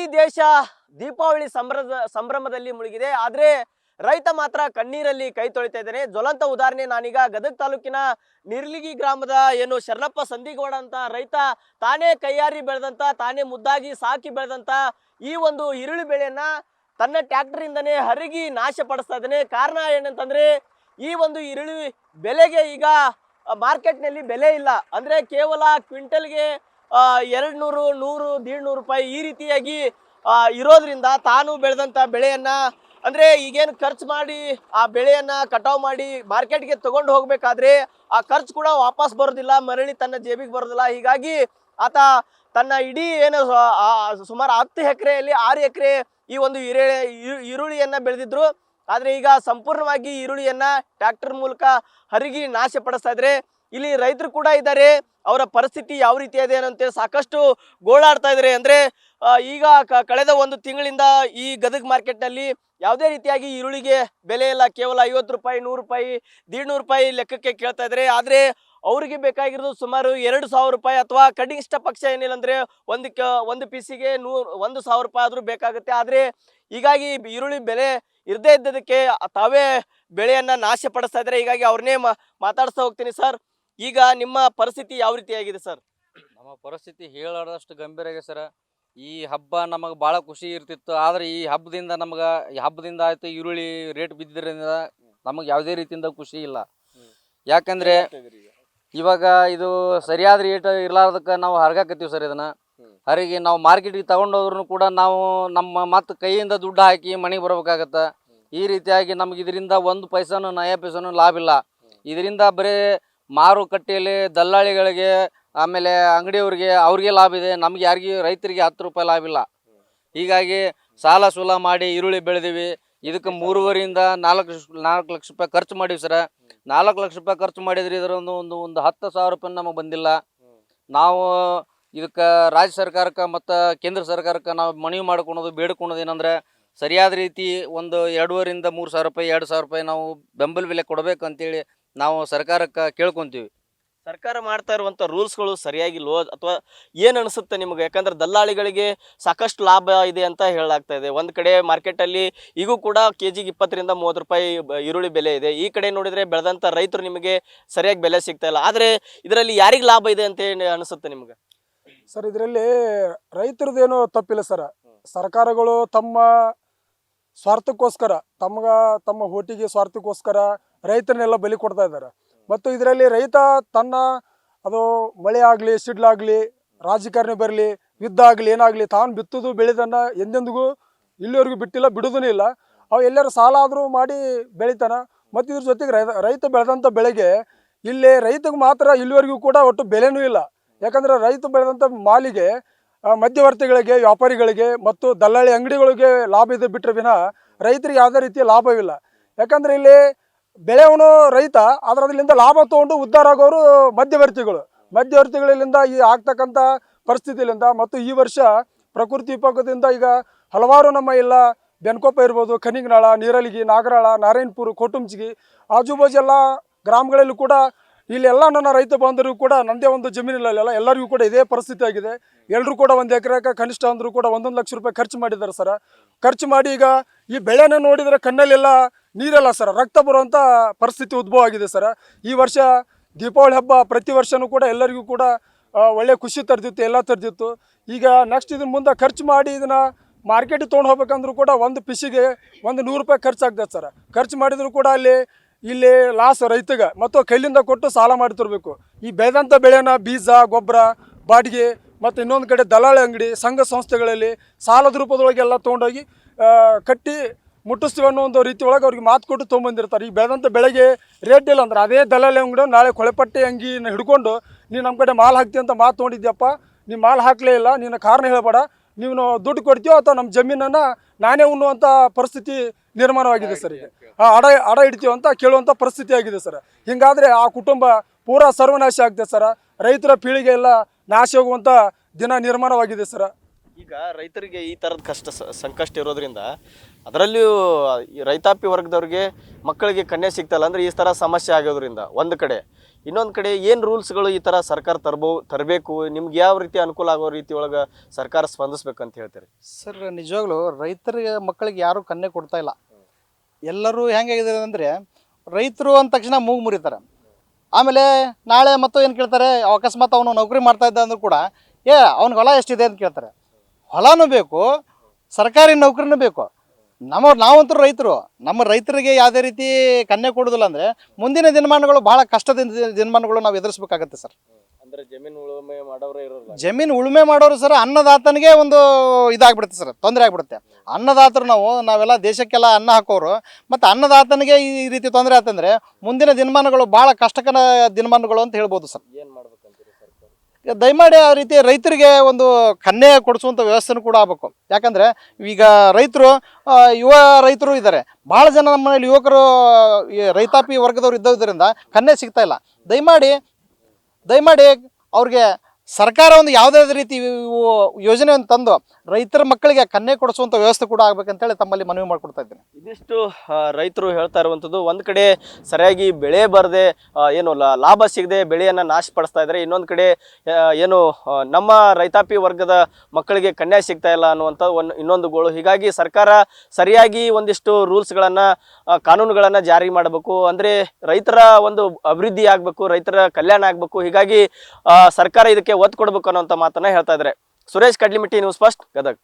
ಈ ದೇಶ ದೀಪಾವಳಿ ಸಂಭ್ರಮದಲ್ಲಿ ಮುಳುಗಿದೆ. ಆದ್ರೆ ರೈತ ಮಾತ್ರ ಕಣ್ಣೀರಲ್ಲಿ ಕೈ ತೊಳಿತಾ ಇದ್ದಾನೆ. ಜ್ವಲಂತ ಉದಾಹರಣೆ ನಾನೀಗ ಗದಗ ತಾಲೂಕಿನ ನಿರ್ಲಿಗಿ ಗ್ರಾಮದ ಏನು ಶರಣಪ್ಪ ಸಂದಿಗೌಡ ಅಂತ ರೈತ ತಾನೇ ಕೈಯಾರಿ ಬೆಳೆದಂತ, ತಾನೇ ಮುದ್ದಾಗಿ ಸಾಕಿ ಬೆಳೆದಂತ ಈ ಒಂದು ಈರುಳ್ಳಿ ಬೆಳೆಯನ್ನ ತನ್ನ ಟ್ರ್ಯಾಕ್ಟರ್ ಇಂದನೇ ಹರಿಗಿ ನಾಶ ಪಡಿಸ್ತಾ ಇದ್ದಾನೆ. ಕಾರಣ ಏನಂತಂದ್ರೆ ಈ ಒಂದು ಈರುಳ್ಳಿ ಬೆಲೆಗೆ ಈಗ ಮಾರ್ಕೆಟ್ನಲ್ಲಿ ಬೆಲೆ ಇಲ್ಲ. ಅಂದ್ರೆ ಕೇವಲ ಕ್ವಿಂಟಲ್ಗೆ 200, 100, 150 ರೂಪಾಯಿ ಈ ರೀತಿಯಾಗಿ ಇರೋದ್ರಿಂದ ತಾನು ಬೆಳೆದಂತ ಬೆಳೆಯನ್ನ ಅಂದ್ರೆ ಈಗೇನು ಖರ್ಚು ಮಾಡಿ ಆ ಬೆಳೆಯನ್ನ ಕಟಾವು ಮಾಡಿ ಮಾರ್ಕೆಟ್ಗೆ ತಗೊಂಡು ಹೋಗ್ಬೇಕಾದ್ರೆ ಆ ಖರ್ಚು ಕೂಡ ವಾಪಸ್ ಬರೋದಿಲ್ಲ, ಮರಳಿ ತನ್ನ ಜೇಬಿಗೆ ಬರೋದಿಲ್ಲ. ಹೀಗಾಗಿ ಆತ ತನ್ನ ಇಡೀ ಏನು ಸುಮಾರು 10 ಎಕರೆಯಲ್ಲಿ 6 ಎಕರೆ ಈ ಒಂದು ಈರುಳ್ಳಿಯನ್ನ ಬೆಳೆದಿದ್ರು. ಆದ್ರೆ ಈಗ ಸಂಪೂರ್ಣವಾಗಿ ಈರುಳ್ಳಿಯನ್ನ ಟ್ರ್ಯಾಕ್ಟರ್ ಮೂಲಕ ಹರಿಗಿ ನಾಶ ಪಡಿಸ್ತಾ ಇದ್ರೆ. ಇಲ್ಲಿ ರೈತರು ಕೂಡ ಇದ್ದಾರೆ. ಅವರ ಪರಿಸ್ಥಿತಿ ಯಾವ ರೀತಿ ಇದೆ ಅಂತ ಸಾಕಷ್ಟು ಗೋಳಾಡ್ತಾ ಇದ್ದಾರೆ. ಅಂದ್ರೆ ಈಗ ಕಳೆದ ಒಂದು ತಿಂಗಳಿಂದ ಈ ಗದಗ ಮಾರ್ಕೆಟ್ ನಲ್ಲಿ ಯಾವುದೇ ರೀತಿಯಾಗಿ ಈರುಳ್ಳಿಗೆ ಬೆಲೆ ಇಲ್ಲ. ಕೇವಲ 50 ರೂಪಾಯಿ, 100 ರೂಪಾಯಿ, 150 ರೂಪಾಯಿ ಲೆಕ್ಕಕ್ಕೆ ಕೇಳ್ತಾ ಇದ್ದಾರೆ. ಆದ್ರೆ ಅವ್ರಿಗೆ ಬೇಕಾಗಿರೋದು ಸುಮಾರು 2,000 ರೂಪಾಯಿ ಅಥವಾ ಕನಿಷ್ಠ ಪಕ್ಷ ಏನಿಲ್ಲ ಅಂದ್ರೆ ಒಂದು ಪೀಸಿಗೆ 1,000 ರೂಪಾಯಿ ಆದ್ರೂ ಬೇಕಾಗುತ್ತೆ. ಆದ್ರೆ ಹೀಗಾಗಿ ಈರುಳ್ಳಿ ಬೆಲೆ ಇರದೇ ಇದ್ದದಕ್ಕೆ ತಾವೇ ಬೆಳೆಯನ್ನ ನಾಶ ಪಡಿಸ್ತಾ ಇದ್ದಾರೆ. ಹೀಗಾಗಿ ಅವ್ರನ್ನೇ ಮಾತಾಡ್ಸ್ತಾ ಹೋಗ್ತೀನಿ. ಸರ್, ಈಗ ನಿಮ್ಮ ಪರಿಸ್ಥಿತಿ ಯಾವ ರೀತಿಯಾಗಿದೆ ಸರ್? ನಮ್ಮ ಪರಿಸ್ಥಿತಿ ಹೇಳಾರ್ದಷ್ಟು ಗಂಭೀರ ಆಗಿದೆ ಸರ್. ಈ ಹಬ್ಬ ನಮಗೆ ಭಾಳ ಖುಷಿ ಇರ್ತಿತ್ತು. ಆದರೆ ಈ ಹಬ್ಬದಿಂದ ಆಯ್ತು ಈರುಳ್ಳಿ ರೇಟ್ ಬಿದ್ದಿದ್ದರಿಂದ ನಮಗೆ ಯಾವುದೇ ರೀತಿಯಿಂದ ಖುಷಿ ಇಲ್ಲ. ಯಾಕಂದ್ರೆ ಇವಾಗ ಇದು ಸರಿಯಾದ ರೇಟ್ ಇರ್ಲಾರ್ದಕ್ಕೆ ನಾವು ಹರಗಾಕತ್ತೀವಿ ಸರ್. ಇದನ್ನ ಹರಿಗೆ ನಾವು ಮಾರ್ಕೆಟಿಗೆ ತಗೊಂಡೋದ್ರೂ ಕೂಡ ನಾವು ನಮ್ಮ ಮತ್ತು ಕೈಯಿಂದ ದುಡ್ಡು ಹಾಕಿ ಮನೆಗೆ ಬರ್ಬೇಕಾಗತ್ತೆ. ಈ ರೀತಿಯಾಗಿ ನಮ್ಗೆ ಇದರಿಂದ ಒಂದು ಪೈಸಾನು ನಯ ಪೈಸಾನು ಲಾಭ ಇಲ್ಲ. ಇದರಿಂದ ಬರೀ ಮಾರುಕಟ್ಟೆಯಲ್ಲಿ ದಲ್ಲಾಳಿಗಳಿಗೆ ಆಮೇಲೆ ಅಂಗಡಿಯವ್ರಿಗೆ ಅವ್ರಿಗೆ ಲಾಭ ಇದೆ, ನಮ್ಗೆ ಯಾರಿಗೆ ರೈತರಿಗೆ 10 ರೂಪಾಯಿ ಲಾಭ ಇಲ್ಲ. ಹೀಗಾಗಿ ಸಾಲ ಸೂಲ ಮಾಡಿ ಈರುಳ್ಳಿ ಬೆಳೆದಿವಿ. ಇದಕ್ಕೆ 3.5 4 ಲಕ್ಷ ರೂಪಾಯಿ ಖರ್ಚು ಮಾಡೀವಿ ಸರ. 4 ಲಕ್ಷ ರೂಪಾಯಿ ಖರ್ಚು ಮಾಡಿದ್ರೆ ಇದರ ಒಂದು 10,000 ರೂಪಾಯಿ ನಮಗೆ ಬಂದಿಲ್ಲ. ನಾವು ಇದಕ್ಕೆ ರಾಜ್ಯ ಸರ್ಕಾರಕ್ಕೆ ಮತ್ತು ಕೇಂದ್ರ ಸರ್ಕಾರಕ್ಕೆ ನಾವು ಮನವಿ ಮಾಡ್ಕೊಳೋದು ಬೇಡ್ಕೊಳೋದು ಏನಂದ್ರೆ ಸರಿಯಾದ ರೀತಿ ಒಂದು 2,500 3 ಸಾವಿರ ರೂಪಾಯಿ 2,000 ರೂಪಾಯಿ ನಾವು ಬೆಂಬಲ ಬೆಲೆ ಕೊಡಬೇಕಂತೇಳಿ ನಾವು ಸರ್ಕಾರಕ್ಕೆ ಕೇಳ್ಕೊತೀವಿ. ಸರ್ಕಾರ ಮಾಡ್ತಾ ಇರುವಂತ ರೂಲ್ಸ್ಗಳು ಸರಿಯಾಗಿಲ್ವೋ ಅಥವಾ ಏನ್ ಅನಿಸುತ್ತೆ ನಿಮ್ಗೆ? ಯಾಕಂದ್ರೆ ದಲ್ಲಾಳಿಗಳಿಗೆ ಸಾಕಷ್ಟು ಲಾಭ ಇದೆ ಅಂತ ಹೇಳಲಾಗ್ತಾ ಇದೆ. ಒಂದ್ ಕಡೆ ಮಾರ್ಕೆಟ್ ಅಲ್ಲಿ ಈಗೂ ಕೂಡ ಕೆಜಿಗೆ 20 ರಿಂದ 30 ರೂಪಾಯಿ ಈರುಳ್ಳಿ ಬೆಲೆ ಇದೆ. ಈ ಕಡೆ ನೋಡಿದ್ರೆ ಬೆಳೆದಂತ ರೈತರು ನಿಮಗೆ ಸರಿಯಾಗಿ ಬೆಲೆ ಸಿಗ್ತಾ ಇಲ್ಲ. ಆದ್ರೆ ಇದರಲ್ಲಿ ಯಾರಿಗೆ ಲಾಭ ಇದೆ ಅಂತ ಅನಿಸುತ್ತೆ ನಿಮ್ಗೆ? ಸರ್, ಇದರಲ್ಲಿ ರೈತರದೇನು ತಪ್ಪಿಲ್ಲ ಸರ್. ಸರ್ಕಾರಗಳು ತಮ್ಮ ಸ್ವಾರ್ಥಕ್ಕೋಸ್ಕರ ತಮ್ಮ ಹೋಟಿಗೆ ಸ್ವಾರ್ಥಕ್ಕೋಸ್ಕರ ರೈತರನ್ನೆಲ್ಲ ಬಲಿ ಕೊಡ್ತಾ ಇದ್ದಾರೆ. ಮತ್ತು ಇದರಲ್ಲಿ ರೈತ ಅದು ಮಳೆ ಆಗಲಿ ಸಿಡ್ಲಾಗಲಿ ರಾಜಕಾರಣಿ ಬರಲಿ ಯುದ್ಧ ಆಗಲಿ ಏನಾಗಲಿ ತಾನು ಬಿತ್ತುದು ಬೆಳೆದನ್ನ ಎಂದೆಂದಿಗೂ ಇಲ್ಲಿವರೆಗೂ ಬಿಟ್ಟಿಲ್ಲ, ಬಿಡುದೂ ಇಲ್ಲ. ಅವು ಎಲ್ಲರೂ ಸಾಲ ಆದರೂ ಮಾಡಿ ಬೆಳಿತಾನ. ಮತ್ತು ಇದ್ರ ಜೊತೆಗೆ ರೈತ ಬೆಳೆದಂಥ ಬೆಳೆಗೆ ಇಲ್ಲಿ ರೈತಗೆ ಮಾತ್ರ ಇಲ್ಲಿವರೆಗೂ ಕೂಡ ಒಟ್ಟು ಬೆಲೆನೂ ಇಲ್ಲ. ಯಾಕಂದರೆ ರೈತ ಬೆಳೆದಂಥ ಮಾಲಿಗೆ ಮಧ್ಯವರ್ತಿಗಳಿಗೆ, ವ್ಯಾಪಾರಿಗಳಿಗೆ ಮತ್ತು ದಲ್ಲಾಳಿ ಅಂಗಡಿಗಳಿಗೆ ಲಾಭ ಇದೆ ಬಿಟ್ಟರೆ ವಿನ ರೈತರಿಗೆ ಯಾವುದೇ ರೀತಿಯ ಲಾಭವಿಲ್ಲ. ಯಾಕಂದರೆ ಇಲ್ಲಿ ಬೆಳೆಯವನು ರೈತ, ಅದರಿಂದ ಲಾಭ ತೊಗೊಂಡು ಉದ್ಧಾರ ಆಗೋರು ಮಧ್ಯವರ್ತಿಗಳಿಂದ ಈ ಆಗ್ತಕ್ಕಂಥ ಪರಿಸ್ಥಿತಿಯಿಂದ. ಮತ್ತು ಈ ವರ್ಷ ಪ್ರಕೃತಿ ವಿಕೋಪದಿಂದ ಈಗ ಹಲವಾರು ನಮ್ಮ ಎಲ್ಲ ಬೆನ್ಕೊಪ್ಪ ಇರ್ಬೋದು, ಕನಿಗನಾಳ, ನೀರಲಿಗಿ, ನಾಗರಾಳ, ನಾರಾಯಣಪುರ, ಕೋಟುಂಚಿಗಿ ಆಜುಬಾಜು ಎಲ್ಲ ಗ್ರಾಮಗಳಲ್ಲೂ ಕೂಡ ಇಲ್ಲೆಲ್ಲ ನನ್ನ ರೈತ ಬಾಂಧವರಿಗೂ ಕೂಡ ನನ್ನದೇ ಒಂದು ಜಮೀನಿಲ್ಲ, ಎಲ್ಲರಿಗೂ ಕೂಡ ಇದೇ ಪರಿಸ್ಥಿತಿ ಆಗಿದೆ. ಎಲ್ಲರೂ ಕೂಡ 1 ಎಕರೆಗೆ ಕನಿಷ್ಠ ಅಂದರೂ ಕೂಡ 1 ಲಕ್ಷ ರೂಪಾಯಿ ಖರ್ಚು ಮಾಡಿದ್ದಾರೆ ಸರ. ಖರ್ಚು ಮಾಡಿ ಈಗ ಈ ಬೆಳೆನ ನೋಡಿದರೆ ಕಣ್ಣಲ್ಲೆಲ್ಲ ನೀರೆಲ್ಲ ಸರ, ರಕ್ತ ಬರುವಂಥ ಪರಿಸ್ಥಿತಿ ಉದ್ಭವ ಆಗಿದೆ ಸರ. ಈ ವರ್ಷ ದೀಪಾವಳಿ ಹಬ್ಬ ಪ್ರತಿ ವರ್ಷವೂ ಕೂಡ ಎಲ್ಲರಿಗೂ ಕೂಡ ಒಳ್ಳೆ ಖುಷಿ ತರ್ತಿತ್ತು, ಎಲ್ಲ ತರ್ತಿತ್ತು. ಈಗ ನೆಕ್ಸ್ಟ್ ಇದನ್ನ ಮುಂದೆ ಖರ್ಚು ಮಾಡಿ ಇದನ್ನು ಮಾರ್ಕೆಟಿಗೆ ತೊಗೊಂಡು ಹೋಗ್ಬೇಕಂದ್ರೂ ಕೂಡ ಒಂದು ಪಿಸಿಗೆ 100 ರೂಪಾಯಿ ಖರ್ಚಾಗ್ತದೆ ಸರ. ಖರ್ಚು ಮಾಡಿದ್ರು ಕೂಡ ಇಲ್ಲಿ ಲಾಸ್ ರೈತಗೆ, ಮತ್ತು ಕೈಲಿಂದ ಕೊಟ್ಟು ಸಾಲ ಮಾಡಿ ತರಬೇಕು. ಈ ಬೆಳೆದಂಥ ಬೆಳೆನ ಬೀಜ, ಗೊಬ್ಬರ, ಬಾಡಿಗೆ ಮತ್ತು ಇನ್ನೊಂದು ಕಡೆ ದಲ್ಲಾಳಿ ಅಂಗಡಿ, ಸಂಘ ಸಂಸ್ಥೆಗಳಲ್ಲಿ ಸಾಲದ ರೂಪದೊಳಗೆಲ್ಲ ತೊಗೊಂಡೋಗಿ ಕಟ್ಟಿ ಮುಟ್ಟಿಸ್ತೀವಿ ಅನ್ನೋ ಒಂದು ರೀತಿ ಒಳಗೆ ಅವ್ರಿಗೆ ಮಾತು ಕೊಟ್ಟು ತೊಗೊಂಬಂದಿರ್ತಾರೆ. ಈಗ ಬೆಳೆದಂಥ ಬೆಳೆಗೆ ರೇಟ್ ಇಲ್ಲ ಅಂದ್ರೆ ಅದೇ ದಲ್ಲಾಳಿ ಅಂಗಡಿ ನಾಳೆ ಕೊಳೆಪಟ್ಟೆ ಅಂಗಿನ ಹಿಡ್ಕೊಂಡು ನೀನು ನಮ್ಮ ಕಡೆ ಮಾಲ್ ಹಾಕ್ತೀವಿ ಅಂತ ಮಾತು ತೊಗೊಂಡಿದ್ಯಪ್ಪ, ನೀವು ಮಾಲ್ ಹಾಕಲೇ ಇಲ್ಲ, ನಿನ್ನ ಕಾರಣ ಹೇಳಬೇಡ, ನೀವು ದುಡ್ಡು ಕೊಡ್ತೀವೋ ಅಥವಾ ನಮ್ಮ ಜಮೀನನ್ನು ನಾನೇ ಉಣ್ಣುವಂಥ ಪರಿಸ್ಥಿತಿ ನಿರ್ಮಾಣವಾಗಿದೆ ಸರ್. ಈಗ ಅಡ ಇಡ್ತೀವಿ ಅಂತ ಕೇಳುವಂಥ ಪರಿಸ್ಥಿತಿ ಆಗಿದೆ ಸರ್. ಹಿಂಗಾದರೆ ಆ ಕುಟುಂಬ ಪೂರಾ ಸರ್ವನಾಶ ಆಗ್ತದೆ ಸರ್. ರೈತರ ಪೀಳಿಗೆ ಎಲ್ಲ ನಾಶ ಹೋಗುವಂಥ ದಿನ ನಿರ್ಮಾಣವಾಗಿದೆ ಸರ್. ಈಗ ರೈತರಿಗೆ ಈ ಥರದ ಸಂಕಷ್ಟ ಇರೋದ್ರಿಂದ ಅದರಲ್ಲಿಯೂ ಈ ರೈತಾಪಿ ವರ್ಗದವ್ರಿಗೆ ಮಕ್ಕಳಿಗೆ ಕನ್ಯೆ ಸಿಗ್ತಲ್ಲ ಅಂದ್ರೆ ಈ ಥರ ಸಮಸ್ಯೆ ಆಗೋದ್ರಿಂದ ಒಂದು ಕಡೆ, ಇನ್ನೊಂದು ಕಡೆ ಏನು ರೂಲ್ಸ್ಗಳು ಈ ಥರ ಸರ್ಕಾರ ತರಬೇಕು, ನಿಮ್ಗೆ ಯಾವ ರೀತಿ ಅನುಕೂಲ ಆಗೋ ರೀತಿ ಒಳಗೆ ಸರ್ಕಾರ ಸ್ಪಂದಿಸ್ಬೇಕಂತ ಹೇಳ್ತೀರಿ? ಸರ್ ನಿಜವಾಗ್ಲೂ ರೈತರಿಗೆ ಮಕ್ಕಳಿಗೆ ಯಾರೂ ಕನ್ಯೆ ಕೊಡ್ತಾ ಇಲ್ಲ. ಎಲ್ಲರೂ ಹೆಂಗಾಗಿದೆ ಅಂದರೆ ರೈತರು ಅಂದ ತಕ್ಷಣ ಮೂಗು ಮುರಿತಾರೆ. ಆಮೇಲೆ ನಾಳೆ ಮತ್ತು ಏನು ಕೇಳ್ತಾರೆ, ಅಕಸ್ಮಾತ್ ಅವನು ನೌಕರಿ ಮಾಡ್ತಾ ಇದ್ದ ಅಂದ್ರೂ ಕೂಡ ಅವ್ನಿಗೆ ಹೊಲ ಎಷ್ಟಿದೆ ಅಂತ ಕೇಳ್ತಾರೆ. ಹೊಲನೂ ಬೇಕು, ಸರ್ಕಾರಿ ನೌಕರಿನೂ ಬೇಕು. ನಾವಂತೂ ರೈತರು, ನಮ್ಮ ರೈತರಿಗೆ ಯಾವುದೇ ರೀತಿ ಕನ್ಯೆ ಕೊಡೋದಿಲ್ಲ ಅಂದರೆ ಮುಂದಿನ ದಿನಮಾನಗಳು ಭಾಳ ಕಷ್ಟದಿಂದ ದಿನಮಾನಗಳು ನಾವು ಎದುರಿಸ್ಬೇಕಾಗತ್ತೆ ಸರ್. ಅಂದ್ರೆ ಜಮೀನು ಉಳುಮೆ ಮಾಡೋರೇ ಇರೋಲ್ಲ. ಜಮೀನು ಉಳುಮೆ ಮಾಡೋರು ಸರ್ ಅನ್ನದಾತನಿಗೆ ಒಂದು ಇದಾಗ್ಬಿಡುತ್ತೆ ಸರ್, ತೊಂದರೆ ಆಗ್ಬಿಡುತ್ತೆ. ಅನ್ನದಾತರು ನಾವೆಲ್ಲ ದೇಶಕ್ಕೆಲ್ಲ ಅನ್ನ ಹಾಕೋರು, ಮತ್ತು ಅನ್ನದಾತನಿಗೆ ಈ ರೀತಿ ತೊಂದರೆ ಆತಂದರೆ ಮುಂದಿನ ದಿನಮಾನಗಳು ಭಾಳ ಕಷ್ಟಕರ ದಿನಮಾನಗಳು ಅಂತ ಹೇಳ್ಬೋದು ಸರ್. ಏನು ಮಾಡ್ಬೇಕಂತೀರಿ ಸರ್ಕಾರ? ದಯಮಾಡಿ ಆ ರೀತಿ ರೈತರಿಗೆ ಒಂದು ಕನ್ಯೆ ಕೊಡಿಸುವಂಥ ವ್ಯವಸ್ಥೆನೂ ಕೂಡ ಆಗಬೇಕು. ಯಾಕಂದರೆ ಈಗ ಯುವ ರೈತರು ಇದ್ದಾರೆ, ಭಾಳ ಜನ ನಮ್ಮ ಮನೇಲಿ ಯುವಕರು ರೈತಾಪಿ ವರ್ಗದವ್ರು ಇದ್ದೋದ್ರಿಂದ ಕನ್ಯೆ ಸಿಗ್ತಾ ಇಲ್ಲ. ದಯಮಾಡಿ ಅವ್ರಿಗೆ ಸರ್ಕಾರ ಒಂದು ಯಾವುದೇ ರೀತಿ ಯೋಜನೆಯನ್ನು ತಂದು ರೈತರ ಮಕ್ಕಳಿಗೆ ಕನ್ಯೆ ಕೊಡಿಸುವಂಥ ವ್ಯವಸ್ಥೆ ಕೂಡ ಆಗ್ಬೇಕಂತೇಳಿ ತಮ್ಮಲ್ಲಿ ಮನವಿ ಮಾಡಿಕೊಡ್ತಾ ಇದ್ದೀನಿ. ಇದಿಷ್ಟು ರೈತರು ಹೇಳ್ತಾ ಇರುವಂಥದ್ದು. ಒಂದು ಕಡೆ ಸರಿಯಾಗಿ ಬೆಳೆ ಬರದೆ ಏನು ಲಾಭ ಸಿಗದೆ ಬೆಳೆಯನ್ನು ನಾಶಪಡಿಸ್ತಾ ಇದ್ದಾರೆ, ಇನ್ನೊಂದು ಕಡೆ ಏನು ನಮ್ಮ ರೈತಾಪಿ ವರ್ಗದ ಮಕ್ಕಳಿಗೆ ಕನ್ಯೆ ಸಿಗ್ತಾ ಇಲ್ಲ ಅನ್ನುವಂಥ ಇನ್ನೊಂದು ಗೋಳು. ಹೀಗಾಗಿ ಸರ್ಕಾರ ಸರಿಯಾಗಿ ಒಂದಿಷ್ಟು ರೂಲ್ಸ್ಗಳನ್ನು ಕಾನೂನುಗಳನ್ನು ಜಾರಿ ಮಾಡಬೇಕು, ಅಂದರೆ ರೈತರ ಒಂದು ಅಭಿವೃದ್ಧಿ ಆಗಬೇಕು, ರೈತರ ಕಲ್ಯಾಣ ಆಗಬೇಕು. ಹೀಗಾಗಿ ಸರ್ಕಾರ ಇದಕ್ಕೆ ಒತ್ತು ಕೊಡಬೇಕು ಅನ್ನೋಂಥ ಮಾತನ್ನ ಹೇಳ್ತಾ ಇದ್ದಾರೆ. Suresh Kadlimitti, news first, Gadag.